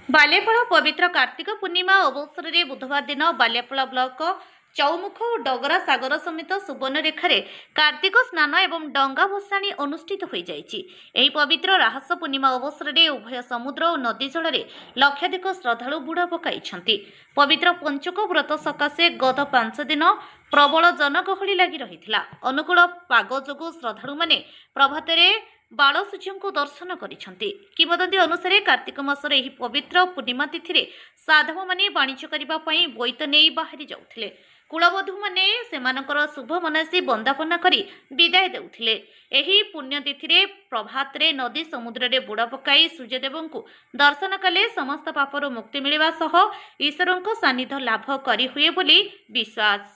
बालेफल पवित्र कार्तिक पूर्णिमा अवसर में बुधवार दिन बालेफल ब्लॉक चौमुख और डगरा सागर समेत सुवर्णरेखार कार्तिक स्नान एवं डंगा भसाणी अनुष्ठित हो जाए। पवित्र राहस पूर्णिमा अवसर में उभय समुद्र और नदी जल में लक्षाधिक श्रद्धालु बुड़ पकाई। पवित्र पंचुक व्रत सकाशे गत 5 दिन प्रबल जनगहली लगी रही। अनुकूल पाग जोगु श्रद्धालु माने प्रभात बाल सूर्य को दर्शन करिसेंति। किंवदंती अनुसार कार्तिक मासर एही पवित्र पूर्णिमा तिथि साधव माने वाणिज्य करबा पई बोईत नेई बाहरी जाउथिले। कुलबधू माने सेमानकर शुभ मनासी बंदापना करी विदाय देउथिले। एही पुण्य तिथि प्रभात रे नदी समुद्र रे बुड़ा पकाई सूर्यदेव को दर्शन कले समस्त पापर मुक्ति मिलवा सह ईश्वर को सानिध्य लाभ करी हुए बोली विश्वास।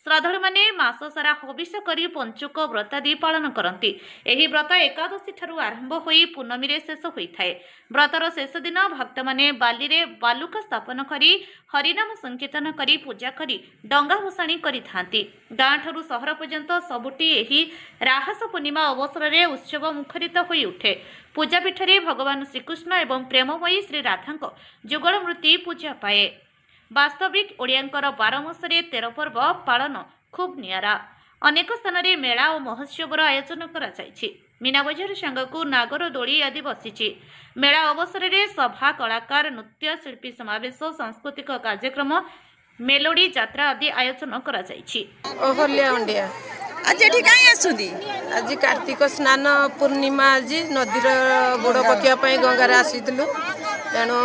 श्रद्धालु माने मास सारा हविष करी पंचुक व्रतादि पालन करती। एही व्रत एकादशी ठारू आरंभ होई पूर्णमी रे शेष होइथाय। व्रतर शेष दिन भक्त माने बाली रे बालुका स्थापन करी हरिनाम संकीर्तन करी पूजा करी डंगा भसाणी करिथांती। गाँ ठारू सहर पर्यंत सबुटी एही राहस पूर्णिमा अवसर रे उत्सव मुखरित होई उठे। पूजापीठ रे भगवान श्रीकृष्ण एवं प्रेममयी श्री राधांक जुगल मूर्ति पूजा पाए। वास्तविक ओडियांकर 12 मासरे 13 पर्व पालन खूब नियारा। अनेक स्थान रे मेला और महोत्सव आयोजन करा जायछि। मीना बजार सांगकु नागर दोली आदि बसिछि। मेला अवसर रे सभा कलाकार नृत्य शिल्पी समावेश सांस्कृतिक कार्यक्रम मेलोडी यात्रा आदि आयोजन करा जायछि। आज आज कार्तिक स्नान पूर्णिमा आज नदीर बुड़ पकाई गंगार आसीलु। तेणु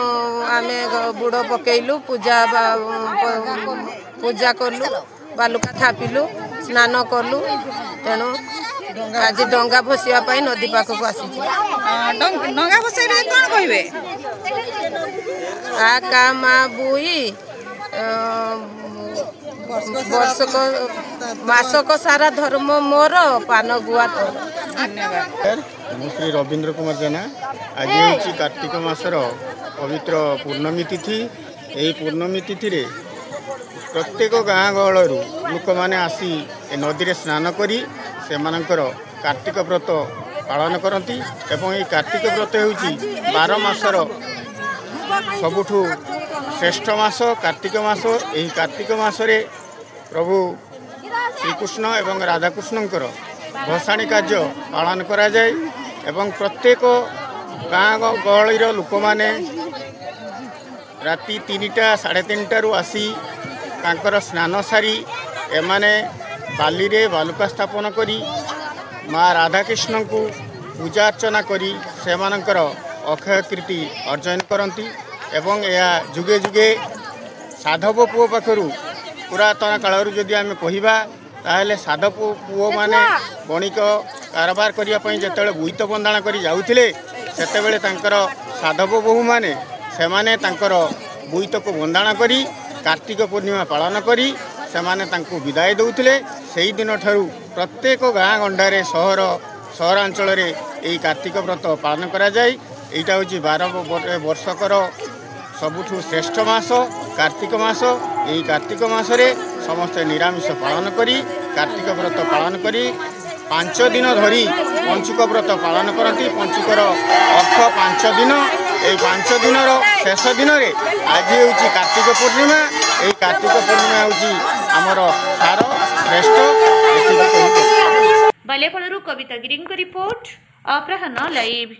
आम बुड़ पकेलु पूजा कलु बालुका थापिलु स्नान कलु। तेणु आज डंगा भसाई नदी पाखक आसी। डंगा भसाई कौन कहे आ का माँ बुई वर्षक मासक सारा धर्म मोर पान गुआ तोर। धन्यवाद। श्री रवींद्र कुमार जेना। आज हूँ कार्तिक मासर पवित्र पूर्णमी तिथि। यही पूर्णमी तिथि रे प्रत्येक गाँ गहलू लोक मैंने आसी नदी स्नान करी से कार्तिक व्रत पालन करती। एवं ये कार्तिक व्रत हूँ 12 मासर सबुठु श्रेष्ठ मास कार्तिक मास। यही कार्तिक मासरे प्रभु श्रीकृष्ण एवं राधाकृष्णंकर भसाणी कार्य पालन करा जाए। एवं प्रत्येक गाँ गहलीर लोक मैंने राति 3टा 3:30 आसी तांकर स्नान सारी एमाने बाली रे बालुका स्थापन करी माँ राधाकृष्ण को पूजा अर्चना करी सेमानंकर अक्षय कीर्ति अर्जन करती। एवं यह जुगे जुगे साधव पुओ पाखरु पुरातन कालरू जदि आम कहवा ताहले साधव पुओ माने बणिक कारबार करने जिते बोईत बंदाण कर जाऊे से साधव बोहू माने सेमाने तांकर बोईत को बंदाण करी कार्तिक पूर्णिमा पालन करी सेमाने तांको विदाय दौथिले। सेही दिन ठारू प्रत्येक गाँ गंडारे सहरांचल यही कार्तिक व्रत पालन करा जाए। एटा हूँ 12 वर्षकर सबुठु श्रेष्ठ मास कार्तिक मास। यही कार्तिक मासरे समस्ते निरामिष पालन करी कार्तिक व्रत पालन करी 5 दिन धरी पंचुक व्रत पालन करती। पंचुकर अर्थ 5 दिन। यही 5 दिन शेष दिन रे आज हूँ कार्तिक पूर्णिमा। यही कार्तिक पूर्णिमा हूँ आमर सार श्रेष्ठ। बालेफल कविता गिरी रिपोर्ट अपराह्न लाइव।